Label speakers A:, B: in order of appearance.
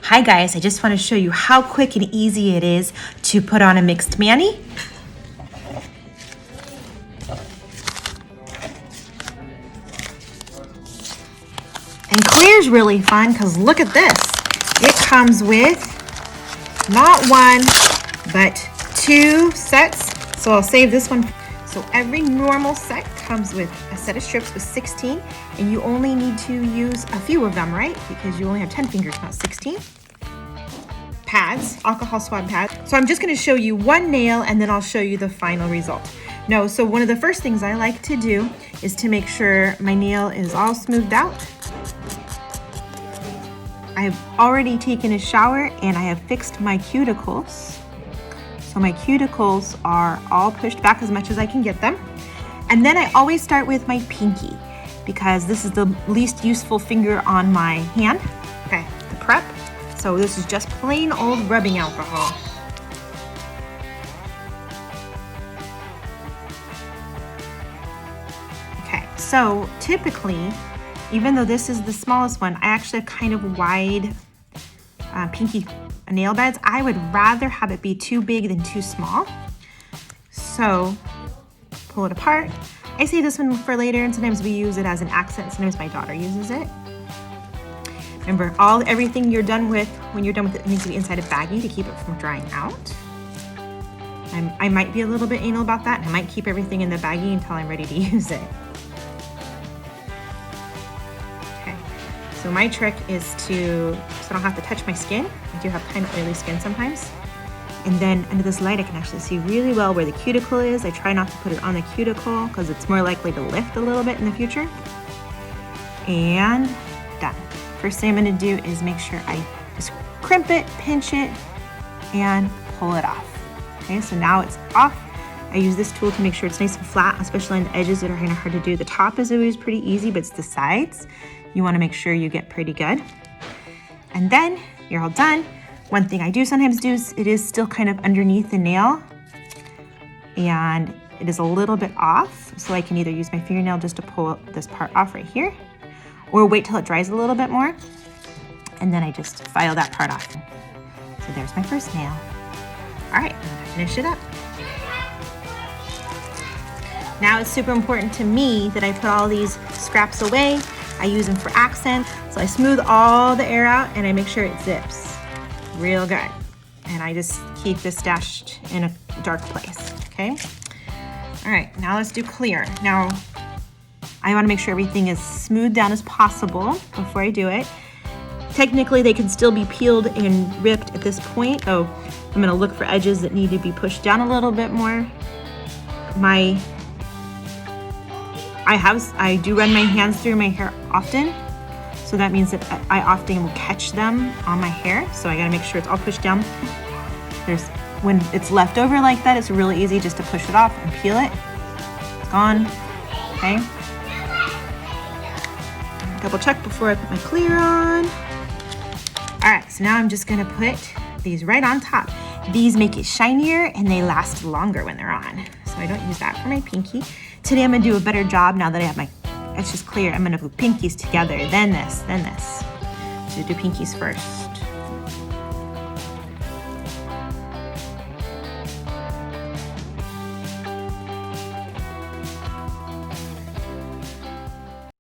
A: Hi guys, I just want to show you how quick and easy it is to put on a mixed mani. And clear's really fun because look at this. It comes with not one, but 2 sets. So I'll save this one. So every normal set comes with a set of strips with 16, and you only need to use a few of them, right? Because you only have 10 fingers, not 16. Pads, alcohol swab pads. So I'm just gonna show you one nail and then I'll show you the final result. No, so one of the first things I like to do is to make sure my nail is all smoothed out. I've already taken a shower and I have fixed my cuticles. So my cuticles are all pushed back as much as I can get them. And then I always start with my pinky because this is the least useful finger on my hand. Okay, the prep. So this is just plain old rubbing alcohol. Okay, so typically, even though this is the smallest one, I actually have kind of wide pinky nail beds. I would rather have it be too big than too small. So pull it apart. I save this one for later, and sometimes we use it as an accent. Sometimes my daughter uses it. Remember, everything you're done with, when you're done with it, needs to be inside a baggie to keep it from drying out. I might be a little bit anal about that, and I might keep everything in the baggie until I'm ready to use it. Okay, so my trick is so I don't have to touch my skin. I do have kind of oily skin sometimes. And then under this light, I can actually see really well where the cuticle is. I try not to put it on the cuticle because it's more likely to lift a little bit in the future. And done. First thing I'm gonna do is make sure I just crimp it, pinch it, and pull it off. Okay, so now it's off. I use this tool to make sure it's nice and flat, especially on the edges that are kind of hard to do. The top is always pretty easy, but it's the sides. You wanna make sure you get pretty good. And then you're all done. One thing I do sometimes do is it is still kind of underneath the nail and it is a little bit off. So I can either use my fingernail just to pull this part off right here, or wait till it dries a little bit more, and then I just file that part off. So there's my first nail. All right, I'm gonna finish it up. Now it's super important to me that I put all these scraps away. I use them for accent. So I smooth all the air out and I make sure it zips real good. And I just keep this stashed in a dark place, okay? All right, now let's do clear. Now, I want to make sure everything is smoothed down as possible before I do it. Technically, they can still be peeled and ripped at this point. Oh, I'm going to look for edges that need to be pushed down a little bit more. I do run my hands through my hair often, so that means that I often will catch them on my hair. So I got to make sure it's all pushed down. When it's left over like that, it's really easy just to push it off and peel it. It's gone. Okay. Double check before I put my clear on. All right, so now I'm just gonna put these right on top. These make it shinier and they last longer when they're on. So I don't use that for my pinky. Today I'm gonna do a better job now that I have it's just clear. I'm gonna put pinkies together, then this. So do pinkies first.